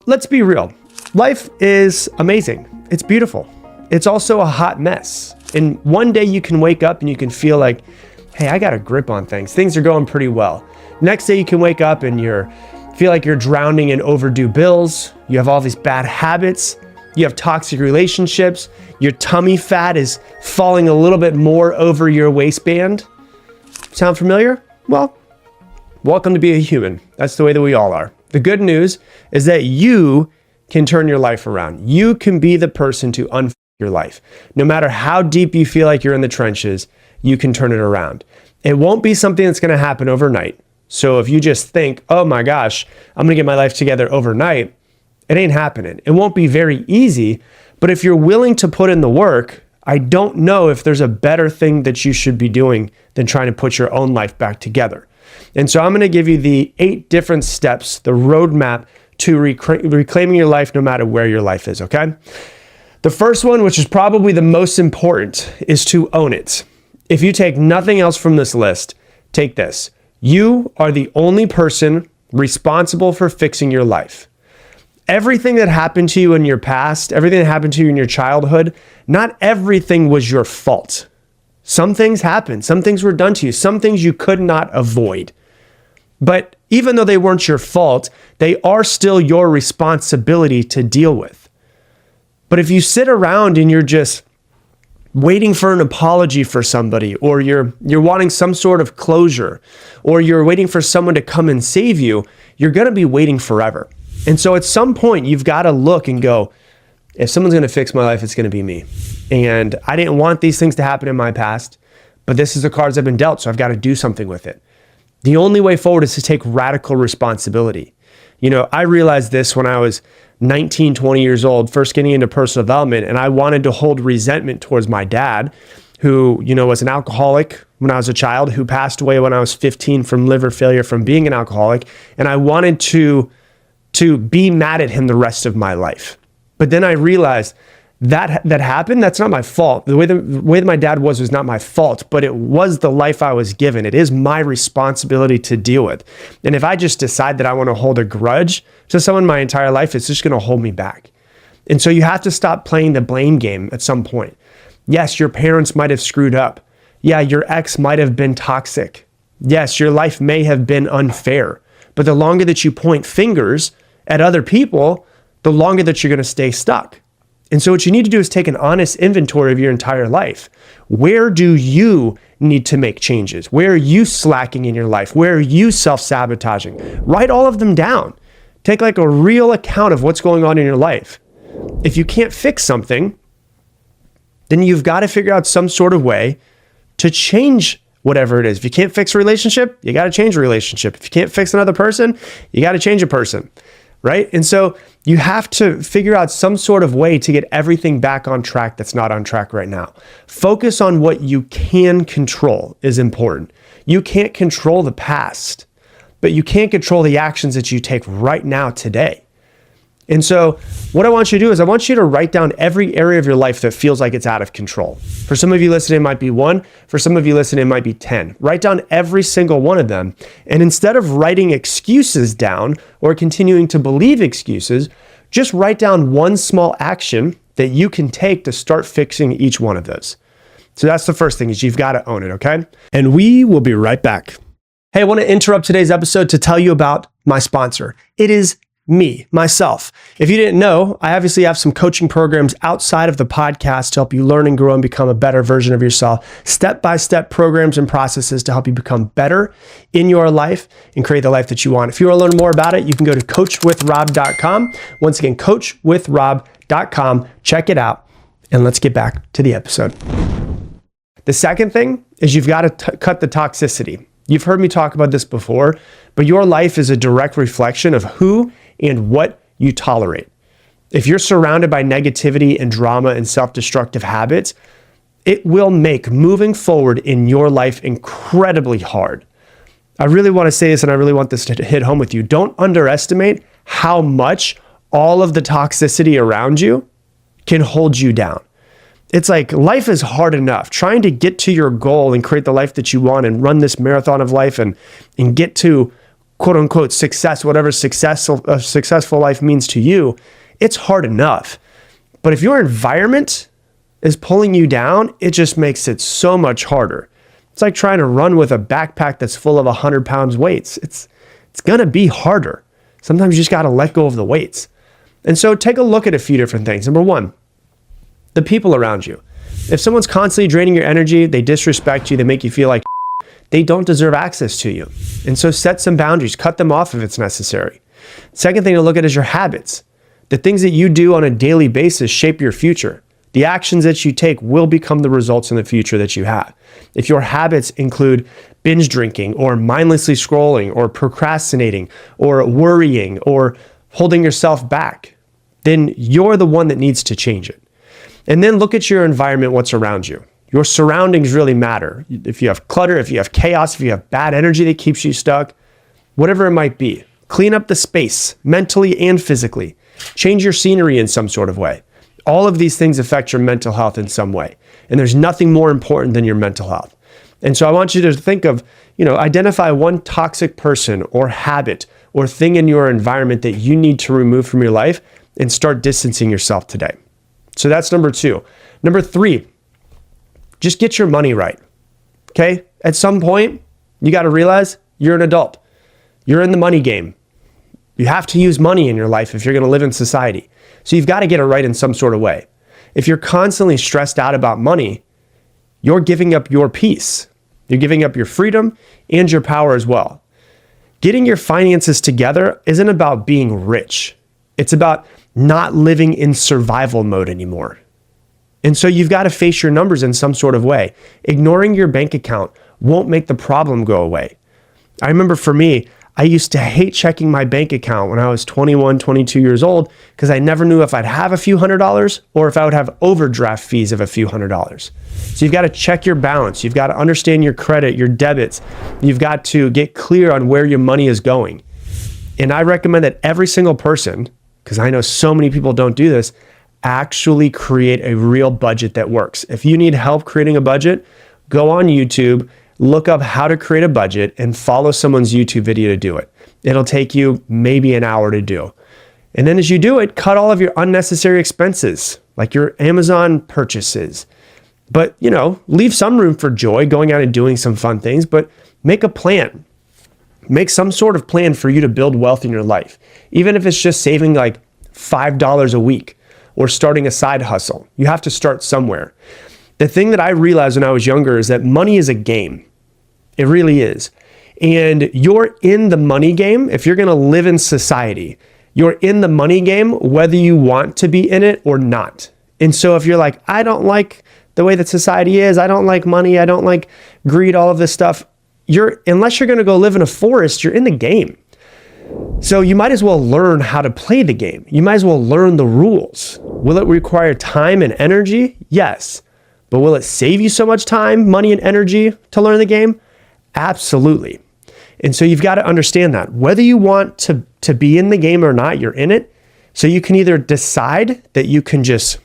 Let's be real. Life is amazing. It's beautiful. It's also a hot mess. And one day you can wake up and you can feel like, hey, I got a grip on things. Things are going pretty well. Next day you can wake up and feel like you're drowning in overdue bills. You have all these bad habits. You have toxic relationships. Your tummy fat is falling a little bit more over your waistband. Sound familiar? Well, welcome to be a human. That's the way that we all are. The good news is that you can turn your life around. You can be the person to unfuck your life. No matter how deep you feel like you're in the trenches, you can turn it around. It won't be something that's going to happen overnight. So if you just think, oh my gosh, I'm going to get my life together overnight, it ain't happening. It won't be very easy, but if you're willing to put in the work, I don't know if there's a better thing that you should be doing than trying to put your own life back together. And so I'm going to give you the 8 different steps, the roadmap to reclaiming your life no matter where your life is, okay? The first one, which is probably the most important, is to own it. If you take nothing else from this list, take this. You are the only person responsible for fixing your life. Everything that happened to you in your past, everything that happened to you in your childhood, not everything was your fault. Some things happened. Some things were done to you. Some things you could not avoid. But even though they weren't your fault, they are still your responsibility to deal with. But if you sit around and you're just waiting for an apology for somebody, or you're wanting some sort of closure, or you're waiting for someone to come and save you, you're going to be waiting forever. And so at some point, you've got to look and go, if someone's going to fix my life, it's going to be me. And I didn't want these things to happen in my past, but this is the cards I've been dealt, so I've got to do something with it. The only way forward is to take radical responsibility. You know, I realized this when I was 19, 20 years old, first getting into personal development, and I wanted to hold resentment towards my dad, who, you know, was an alcoholic when I was a child, who passed away when I was 15 from liver failure from being an alcoholic. And I wanted to be mad at him the rest of my life. But then I realized that happened. That's not my fault. The way that my dad was not my fault, but it was the life I was given. It is my responsibility to deal with. And if I just decide that I want to hold a grudge to someone my entire life, it's just going to hold me back. And so you have to stop playing the blame game at some point. Yes, your parents might have screwed up. Yeah, your ex might have been toxic. Yes, your life may have been unfair. But the longer that you point fingers at other people, the longer that you're going to stay stuck. And so what you need to do is take an honest inventory of your entire life. Where do you need to make changes? Where are you slacking in your life? Where are you self-sabotaging? Write all of them down. Take like a real account of what's going on in your life. If you can't fix something, then you've got to figure out some sort of way to change whatever it is. If you can't fix a relationship, you got to change a relationship. If you can't fix another person, you got to change a person. Right? And so you have to figure out some sort of way to get everything back on track that's not on track right now. Focus on what you can control is important. You can't control the past, but you can control the actions that you take right now today. And so what I want you to do is I want you to write down every area of your life that feels like it's out of control. For some of you listening, it might be 1. For some of you listening, it might be 10. Write down every single one of them. And instead of writing excuses down or continuing to believe excuses, just write down one small action that you can take to start fixing each one of those. So that's the first thing, is you've got to own it, okay? And we will be right back. Hey, I want to interrupt today's episode to tell you about my sponsor. It is me, myself. If you didn't know, I obviously have some coaching programs outside of the podcast to help you learn and grow and become a better version of yourself. Step-by-step programs and processes to help you become better in your life and create the life that you want. If you want to learn more about it, you can go to coachwithrob.com. Once again, coachwithrob.com. Check it out. And let's get back to the episode. The second thing is you've got to cut the toxicity. You've heard me talk about this before, but your life is a direct reflection of who and what you tolerate. If you're surrounded by negativity and drama and self-destructive habits, it will make moving forward in your life incredibly hard. I really want to say this, and I really want this to hit home with you. Don't underestimate how much all of the toxicity around you can hold you down. It's like life is hard enough. Trying to get to your goal and create the life that you want and run this marathon of life and get to quote unquote success, whatever successful life means to you, it's hard enough. But if your environment is pulling you down, it just makes it so much harder. It's like trying to run with a backpack that's full of 100 pounds weights. It's gonna be harder. Sometimes you just gotta let go of the weights. And so take a look at a few different things. Number one, the people around you. If someone's constantly draining your energy, they disrespect you, they make you feel like they don't deserve access to you. And so set some boundaries, cut them off if it's necessary. Second thing to look at is your habits. The things that you do on a daily basis shape your future. The actions that you take will become the results in the future that you have. If your habits include binge drinking or mindlessly scrolling or procrastinating or worrying or holding yourself back, then you're the one that needs to change it. And then look at your environment, what's around you. Your surroundings really matter. If you have clutter, if you have chaos, if you have bad energy that keeps you stuck, whatever it might be, clean up the space mentally and physically. Change your scenery in some sort of way. All of these things affect your mental health in some way. And there's nothing more important than your mental health. And so I want you to think of, identify one toxic person or habit or thing in your environment that you need to remove from your life and start distancing yourself today. So that's number 2. Number 3, just get your money right. Okay? At some point, you got to realize you're an adult. You're in the money game. You have to use money in your life if you're going to live in society. So you've got to get it right in some sort of way. If you're constantly stressed out about money, you're giving up your peace. You're giving up your freedom and your power as well. Getting your finances together isn't about being rich. It's about not living in survival mode anymore. And so you've got to face your numbers in some sort of way. Ignoring your bank account won't make the problem go away. I remember for me, I used to hate checking my bank account when I was 21, 22 years old because I never knew if I'd have a few $100s or if I would have overdraft fees of a few $100s. So you've got to check your balance. You've got to understand your credit, your debits. You've got to get clear on where your money is going. And I recommend that every single person, because I know so many people don't do this, actually create a real budget that works. If you need help creating a budget, go on YouTube, look up how to create a budget and follow someone's YouTube video to do it. It'll take you maybe an hour to do. And then as you do it, cut all of your unnecessary expenses, like your Amazon purchases. But, leave some room for joy, going out and doing some fun things, but make a plan. Make some sort of plan for you to build wealth in your life. Even if it's just saving like $5 a week or starting a side hustle, you have to start somewhere. The thing that I realized when I was younger is that money is a game. It really is. And you're in the money game. If you're going to live in society, you're in the money game, whether you want to be in it or not. And so if you're like, I don't like the way that society is, I don't like money, I don't like greed, all of this stuff, unless you're going to go live in a forest, you're in the game. So you might as well learn how to play the game. You might as well learn the rules. Will it require time and energy? Yes. But will it save you so much time, money, and energy to learn the game? Absolutely. And so you've got to understand that. Whether you want to be in the game or not, you're in it. So you can either decide that you can just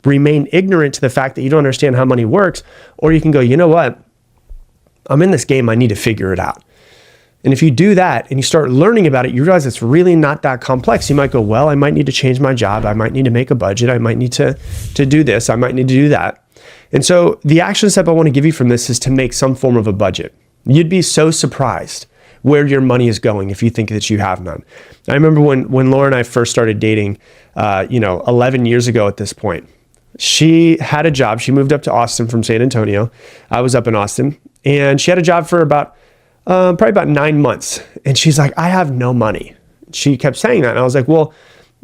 remain ignorant to the fact that you don't understand how money works, or you can go, you know what? I'm in this game. I need to figure it out. And if you do that and you start learning about it, you realize it's really not that complex. You might go, well, I might need to change my job. I might need to make a budget. I might need to do this. I might need to do that. And so the action step I want to give you from this is to make some form of a budget. You'd be so surprised where your money is going if you think that you have none. I remember when Laura and I first started dating, 11 years ago at this point. She had a job. She moved up to Austin from San Antonio. I was up in Austin. And she had a job for probably about 9 months. And she's like, I have no money. She kept saying that. And I was like, well,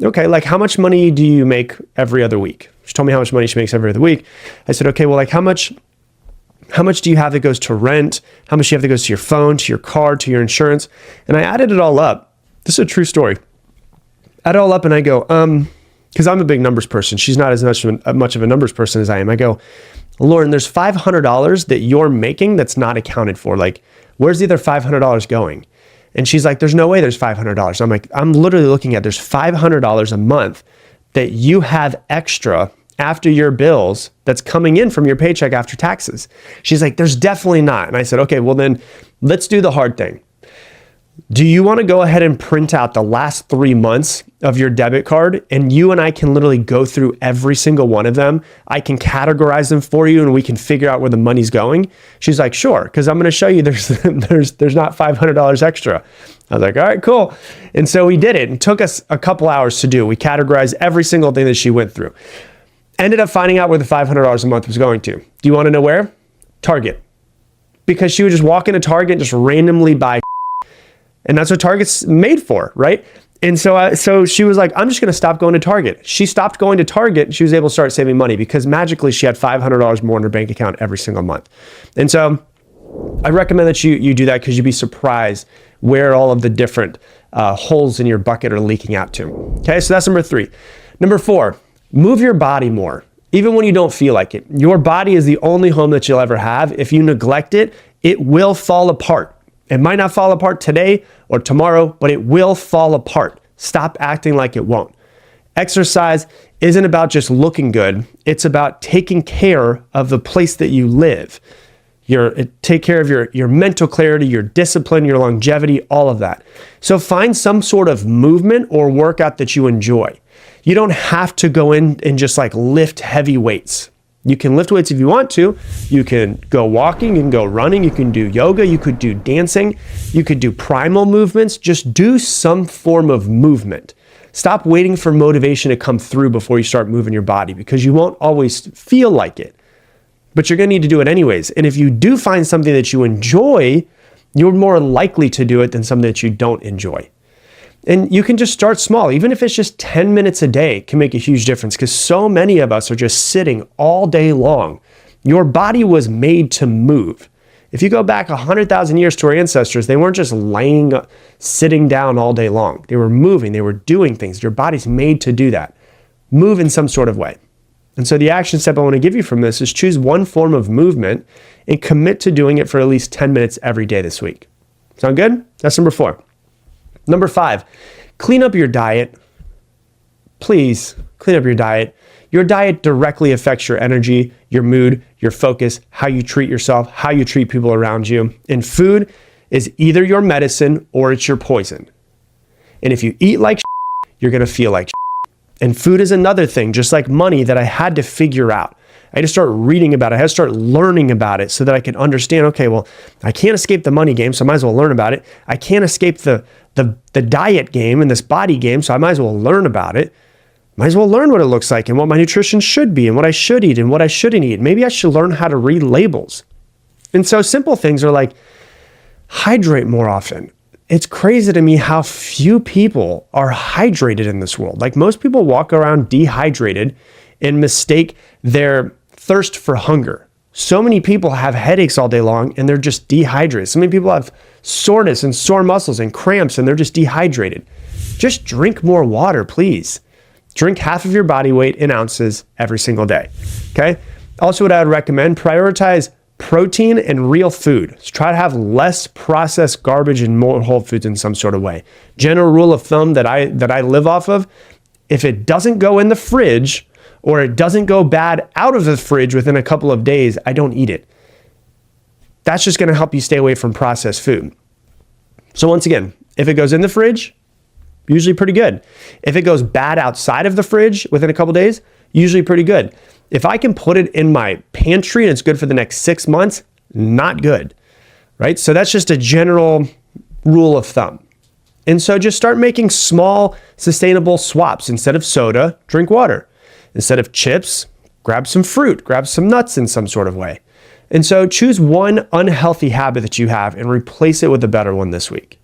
okay, like how much money do you make every other week? She told me how much money she makes every other week. I said, okay, well, like how much do you have that goes to rent? How much do you have that goes to your phone, to your car, to your insurance? And I added it all up. This is a true story. Add it all up and I go, because I'm a big numbers person. She's not as much of a numbers person as I am. I go, Lauren, there's $500 that you're making that's not accounted for. Like, where's the other $500 going? And she's like, there's no way there's $500. I'm like, I'm literally looking at there's $500 a month that you have extra after your bills that's coming in from your paycheck after taxes. She's like, there's definitely not. And I said, okay, well then let's do the hard thing. Do you want to go ahead and print out the last 3 months of your debit card, and you and I can literally go through every single one of them? I can categorize them for you and we can figure out where the money's going. She's like, sure, because I'm going to show you there's not $500 extra. I was like, all right, cool. And so we did it. It took us a couple hours to do. We categorized every single thing that she went through. Ended up finding out where the $500 a month was going to. Do you want to know where? Target. Because she would just walk into Target and just randomly buy. And that's what Target's made for, right? And so she was like, I'm just going to stop going to Target. She stopped going to Target and she was able to start saving money because magically she had $500 more in her bank account every single month. And so I recommend that you do that because you'd be surprised where all of the different holes in your bucket are leaking out to. Okay, so that's number 3. Number 4, move your body more, even when you don't feel like it. Your body is the only home that you'll ever have. If you neglect it, it will fall apart. It might not fall apart today or tomorrow, but it will fall apart. Stop acting like it won't. Exercise isn't about just looking good. It's about taking care of the place that you live. Take care of your mental clarity, your discipline, your longevity, all of that. So find some sort of movement or workout that you enjoy. You don't have to go in and just like lift heavy weights. You can lift weights if you want to. You can go walking, you can go running, you can do yoga, you could do dancing, you could do primal movements. Just do some form of movement. Stop waiting for motivation to come through before you start moving your body because you won't always feel like it. But you're going to need to do it anyways. And if you do find something that you enjoy, you're more likely to do it than something that you don't enjoy. And you can just start small. Even if it's just 10 minutes a day can make a huge difference because so many of us are just sitting all day long. Your body was made to move. If you go back 100,000 years to our ancestors, they weren't just sitting down all day long. They were moving, they were doing things. Your body's made to do that. Move in some sort of way. And so the action step I want to give you from this is choose one form of movement and commit to doing it for at least 10 minutes every day this week. Sound good? That's number 4. Number 5, clean up your diet. Please clean up your diet. Your diet directly affects your energy, your mood, your focus, how you treat yourself, how you treat people around you. And food is either your medicine or it's your poison. And if you eat like you're going to feel like And food is another thing, just like money, that I had to figure out. I had to start reading about it. I had to start learning about it so that I could understand, okay, well, I can't escape the money game, so I might as well learn about it. I can't escape the diet game and this body game, so I might as well learn about it. Might as well learn what it looks like and what my nutrition should be and what I should eat and what I shouldn't eat. Maybe I should learn how to read labels. And so simple things are like hydrate more often. It's crazy to me how few people are hydrated in this world. Like most people walk around dehydrated and mistake their thirst for hunger. So many people have headaches all day long and they're just dehydrated. So many people have soreness and sore muscles and cramps and they're just dehydrated. Just drink more water, please. Drink half of your body weight in ounces every single day. Okay. Also, what I would recommend, prioritize protein and real food. So try to have less processed garbage and more whole foods in some sort of way. General rule of thumb that I live off of, if it doesn't go in the fridge or it doesn't go bad out of the fridge within a couple of days, I don't eat it. That's just going to help you stay away from processed food. So once again, if it goes in the fridge, usually pretty good. If it goes bad outside of the fridge within a couple of days, usually pretty good. If I can put it in my pantry and it's good for the next 6 months, not good, right? So that's just a general rule of thumb. And so just start making small, sustainable swaps. Instead of soda, drink water. Instead of chips, grab some fruit, grab some nuts in some sort of way. And so choose one unhealthy habit that you have and replace it with a better one this week.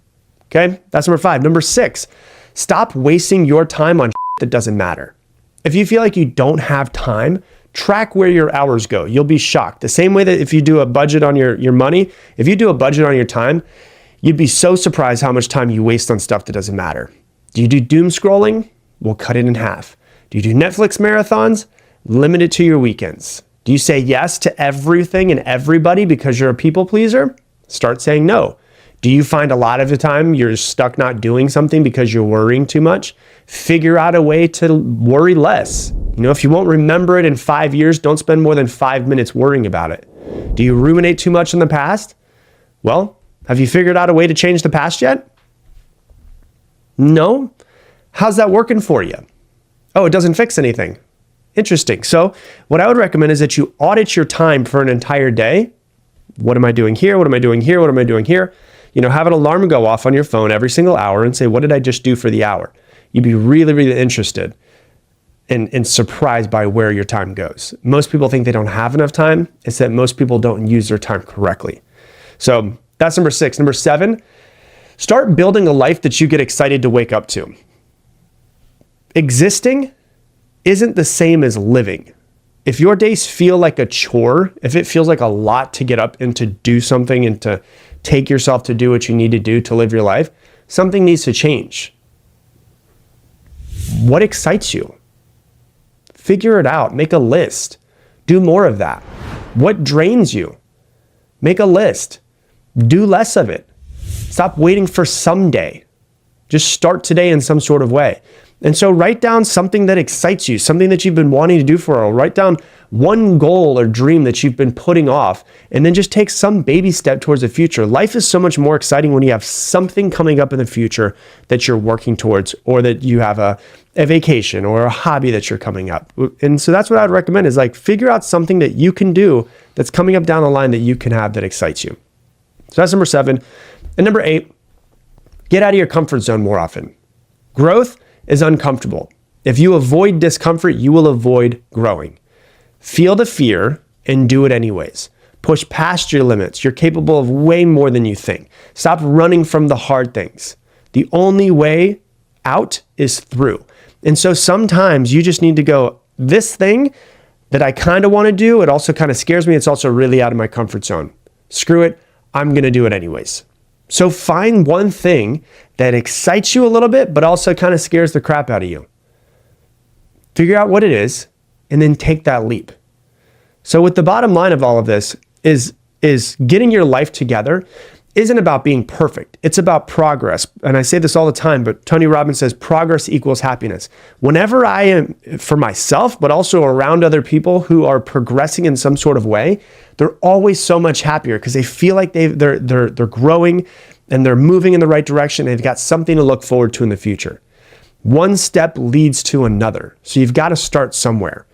Okay, that's number 5. Number 6, stop wasting your time on that doesn't matter. If you feel like you don't have time, track where your hours go. You'll be shocked. The same way that if you do a budget on your money, if you do a budget on your time, you'd be so surprised how much time you waste on stuff that doesn't matter. Do you do doom scrolling? We'll cut it in half. Do you do Netflix marathons? Limit it to your weekends. Do you say yes to everything and everybody because you're a people pleaser? Start saying no. Do you find a lot of the time you're stuck not doing something because you're worrying too much? Figure out a way to worry less. You know, if you won't remember it in 5 years, don't spend more than 5 minutes worrying about it. Do you ruminate too much in the past? Well, have you figured out a way to change the past yet? No? How's that working for you? Oh, it doesn't fix anything. Interesting. So what I would recommend is that you audit your time for an entire day. What am I doing here? What am I doing here? What am I doing here? Have an alarm go off on your phone every single hour and say, what did I just do for the hour? You'd be really, really interested and surprised by where your time goes. Most people think they don't have enough time. It's that most people don't use their time correctly. So that's number 6. Number 7, start building a life that you get excited to wake up to. Existing isn't the same as living. If your days feel like a chore, if it feels like a lot to get up and to do something and to take yourself to do what you need to do to live your life, something needs to change. What excites you? Figure it out. Make a list. Do more of that. What drains you? Make a list. Do less of it. Stop waiting for someday. Just start today in some sort of way. And so write down something that excites you, something that you've been wanting to do for a while. Write down one goal or dream that you've been putting off, and then just take some baby step towards the future. Life is so much more exciting when you have something coming up in the future that you're working towards, or that you have a vacation or a hobby that you're coming up. And so that's what I'd recommend is figure out something that you can do that's coming up down the line that you can have that excites you. So that's number 7. And number 8, get out of your comfort zone more often. Growth is uncomfortable. If you avoid discomfort, you will avoid growing. Feel the fear and do it anyways. Push past your limits. You're capable of way more than you think. Stop running from the hard things. The only way out is through. And so sometimes you just need to go, this thing that I kind of want to do, it also kind of scares me. It's also really out of my comfort zone. Screw it. I'm going to do it anyways. So find one thing that excites you a little bit, but also kind of scares the crap out of you. Figure out what it is, and then take that leap. So with the bottom line of all of this is getting your life together isn't about being perfect. It's about progress. And I say this all the time, but Tony Robbins says progress equals happiness. Whenever I am, for myself, but also around other people who are progressing in some sort of way, they're always so much happier because they feel like they're growing and they're moving in the right direction. They've got something to look forward to in the future. One step leads to another. So you've got to start somewhere.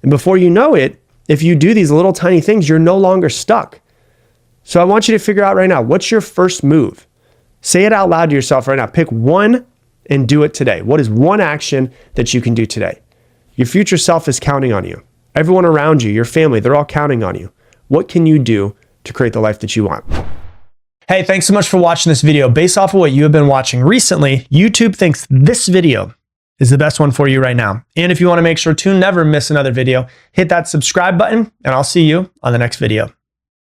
And before you know it, if you do these little tiny things, you're no longer stuck. So I want you to figure out right now, what's your first move? Say it out loud to yourself right now. Pick one and do it today. What is one action that you can do today? Your future self is counting on you. Everyone around you, your family, they're all counting on you. What can you do to create the life that you want? Hey, thanks so much for watching this video. Based off of what you have been watching recently, YouTube thinks this video is the best one for you right now. And if you want to make sure to never miss another video, hit that subscribe button, and I'll see you on the next video.